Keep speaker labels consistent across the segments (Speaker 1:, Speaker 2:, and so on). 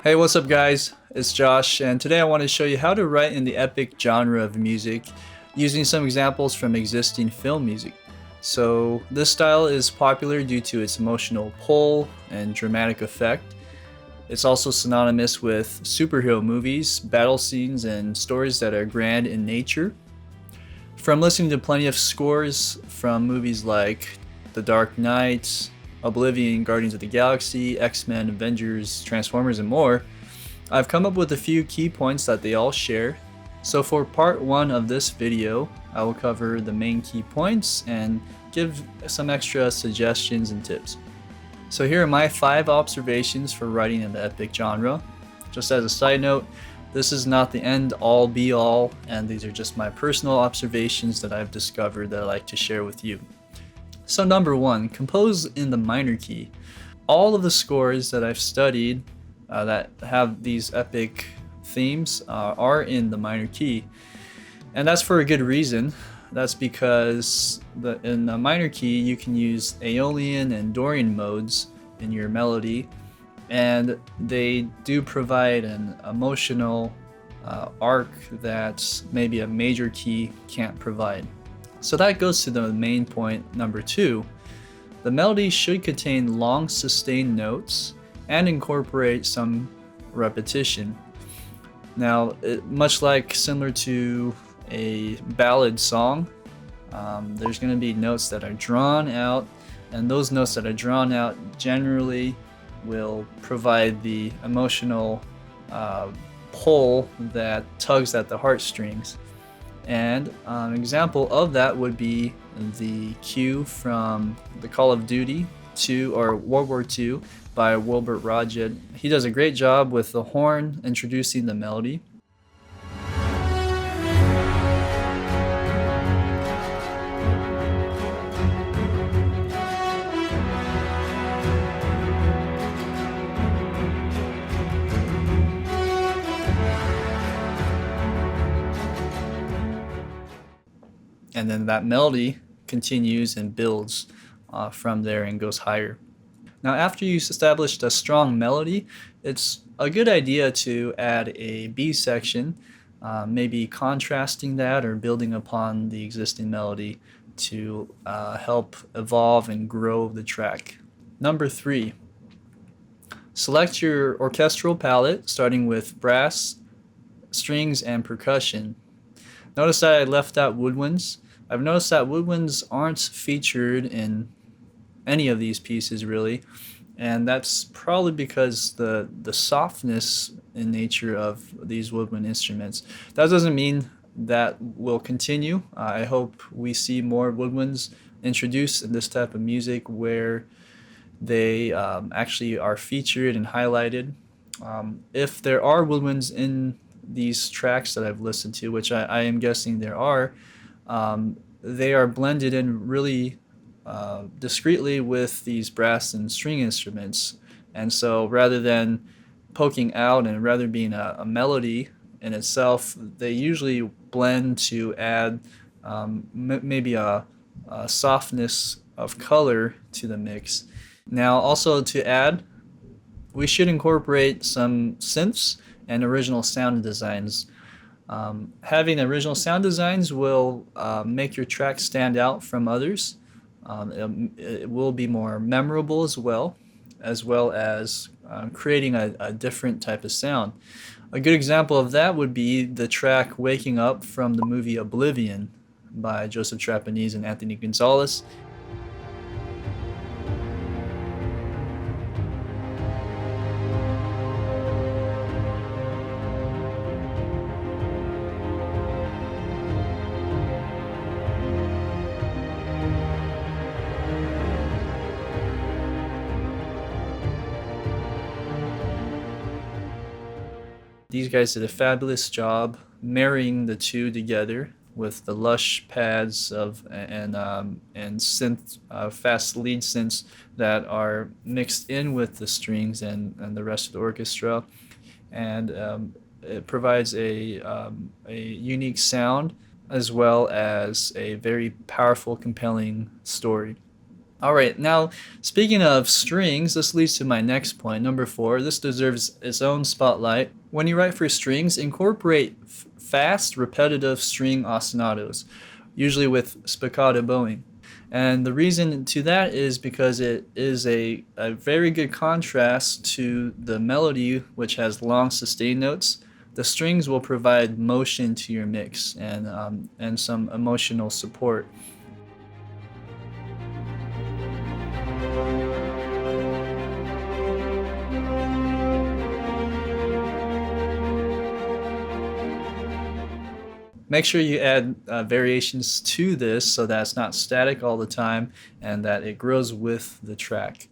Speaker 1: Hey, what's up, guys? It's Josh, and today I want to show you how to write in the epic genre of music using some examples from existing film music. So, this style is popular due to its emotional pull and dramatic effect. It's also synonymous with superhero movies, battle scenes, and stories that are grand in nature. From listening to plenty of scores from movies like The Dark Knight, Oblivion, Guardians of the Galaxy, X-Men, Avengers, Transformers, and more, I've come up with a few key points that they all share. So for part 1 of this video, I will cover the main key points and give some extra suggestions and tips. So here are my 5 observations for writing in the epic genre. Just as a side note, this is not the end all be all, and these are just my personal observations that I've discovered that I like to share with you. So number 1, compose in the minor key. All of the scores that I've studied that have these epic themes are in the minor key. And that's for a good reason. That's because in the minor key you can use Aeolian and Dorian modes in your melody, and they do provide an emotional arc that maybe a major key can't provide. So that goes to the main point number 2. The melody should contain long sustained notes and incorporate some repetition. Now, much like similar to a ballad song, there's going to be notes that are drawn out, and those notes that are drawn out generally will provide the emotional pull that tugs at the heartstrings. And an example of that would be the cue from the Call of Duty 2 or World War II by Wilbur Roged. He does a great job with the horn introducing the melody. And then that melody continues and builds from there and goes higher. Now, after you've established a strong melody, it's a good idea to add a B section, maybe contrasting that or building upon the existing melody to help evolve and grow the track. Number 3, select your orchestral palette, starting with brass, strings, and percussion. Notice that I left out woodwinds. I've noticed that woodwinds aren't featured in any of these pieces really, and that's probably because the softness in nature of these woodwind instruments. That doesn't mean that will continue. I hope we see more woodwinds introduced in this type of music where they actually are featured and highlighted. If there are woodwinds in these tracks that I've listened to, which I am guessing there are, they are blended in really discreetly with these brass and string instruments. And so rather than poking out and rather being a melody in itself, they usually blend to add maybe a softness of color to the mix. Now also to add, we should incorporate some synths and original sound designs. Having original sound designs will make your track stand out from others. It will be more memorable as well as creating a different type of sound. A good example of that would be the track Waking Up from the movie Oblivion by Joseph Trapanese and Anthony Gonzalez. These guys did a fabulous job marrying the two together with the lush pads of and synth fast lead synths that are mixed in with the strings and the rest of the orchestra, and it provides a unique sound as well as a very powerful, compelling story. All right, now speaking of strings, this leads to my next point, number 4. This deserves its own spotlight. When you write for strings, incorporate fast, repetitive string ostinatos, usually with spiccato bowing. And the reason to that is because it is a very good contrast to the melody, which has long sustained notes. The strings will provide motion to your mix and some emotional support. Make sure you add variations to this so that it's not static all the time and that it grows with the track.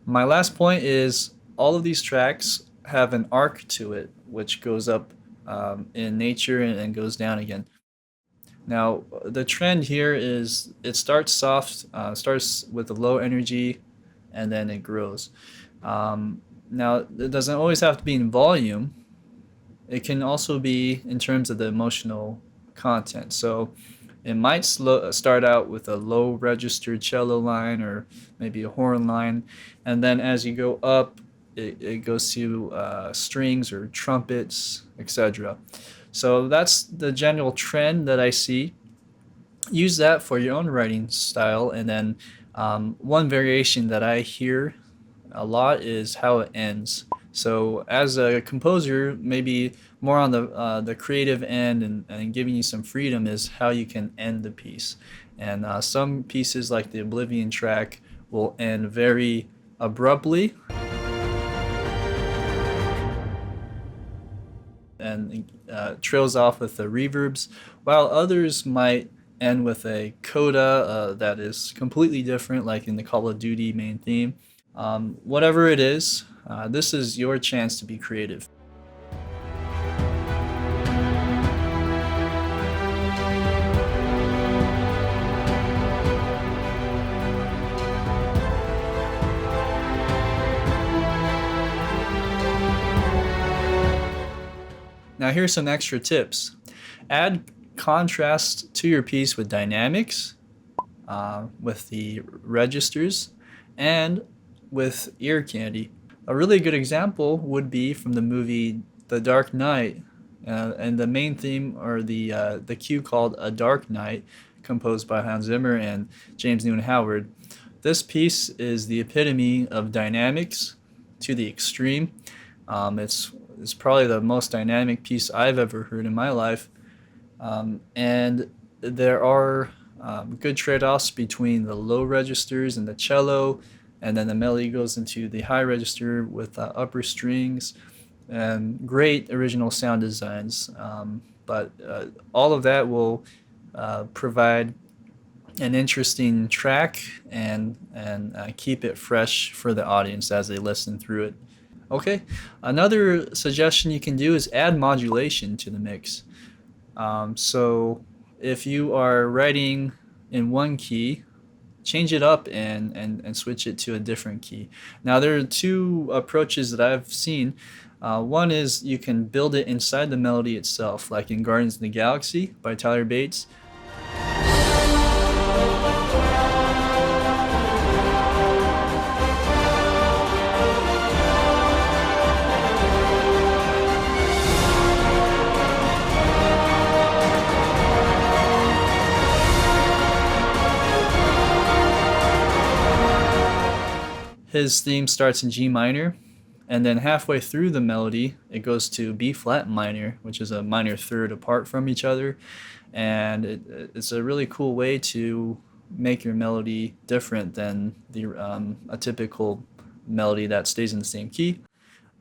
Speaker 1: My last point is all of these tracks have an arc to it, which goes up in nature and goes down again. Now, the trend here is it starts soft, starts with a low energy, and then it grows. Now, it doesn't always have to be in volume. It can also be in terms of the emotional content. So it might start out with a low registered cello line or maybe a horn line, and then as you go up, it goes to strings or trumpets, etc. So that's the general trend that I see. Use that for your own writing style, and then one variation that I hear a lot is how it ends. So as a composer, maybe more on the creative end and giving you some freedom is how you can end the piece. And some pieces like the Oblivion track will end very abruptly and trails off with the reverbs, while others might end with a coda that is completely different, like in the Call of Duty main theme. Whatever it is, this is your chance to be creative. Now here's some extra tips. Add contrast to your piece with dynamics, with the registers, and with ear candy. A really good example would be from the movie The Dark Knight, and the main theme, or the cue called A Dark Night, composed by Hans Zimmer and James Newton Howard. This piece is the epitome of dynamics to the extreme. It's probably the most dynamic piece I've ever heard in my life, and there are good trade-offs between the low registers and the cello, and then the melody goes into the high register with upper strings, and great original sound designs. But all of that will provide an interesting track and keep it fresh for the audience as they listen through it. Okay, another suggestion you can do is add modulation to the mix. So if you are writing in one key, change it up and switch it to a different key. Now there are two approaches that I've seen. One is you can build it inside the melody itself, like in Guardians of the Galaxy by Tyler Bates. His theme starts in G minor, and then halfway through the melody, it goes to B flat minor, which is a minor third apart from each other. And it's a really cool way to make your melody different than a typical melody that stays in the same key.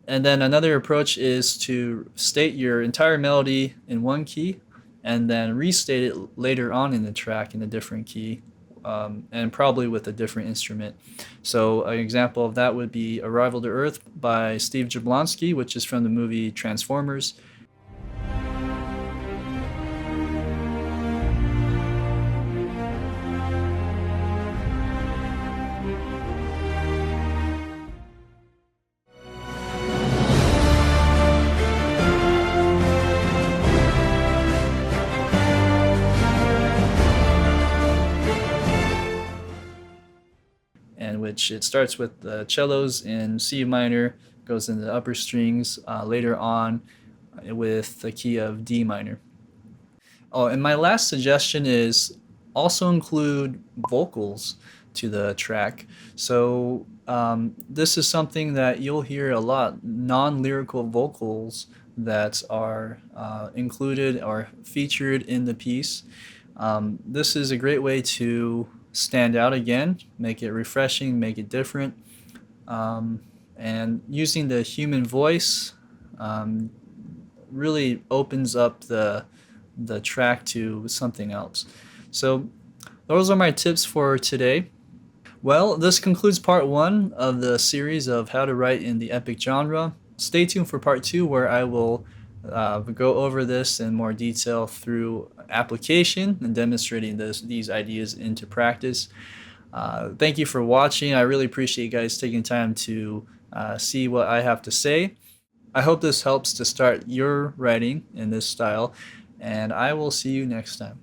Speaker 1: And then another approach is to state your entire melody in one key and then restate it later on in the track in a different key. And probably with a different instrument. So an example of that would be Arrival to Earth by Steve Jablonsky, which is from the movie Transformers. in which it starts with the cellos in C minor, goes into the upper strings later on with the key of D minor. Oh, and my last suggestion is also include vocals to the track. So this is something that you'll hear a lot, non-lyrical vocals that are included or featured in the piece. This is a great way to stand out again, make it refreshing, make it different, um, and using the human voice um, really opens up the track to something else. So those are my tips for today. Well, this concludes part one of the series of how to write in the epic genre. Stay tuned for part two, where I will go over this in more detail through application and demonstrating these ideas into practice. Thank you for watching. I really appreciate you guys taking time to see what I have to say. I hope this helps to start your writing in this style, and I will see you next time.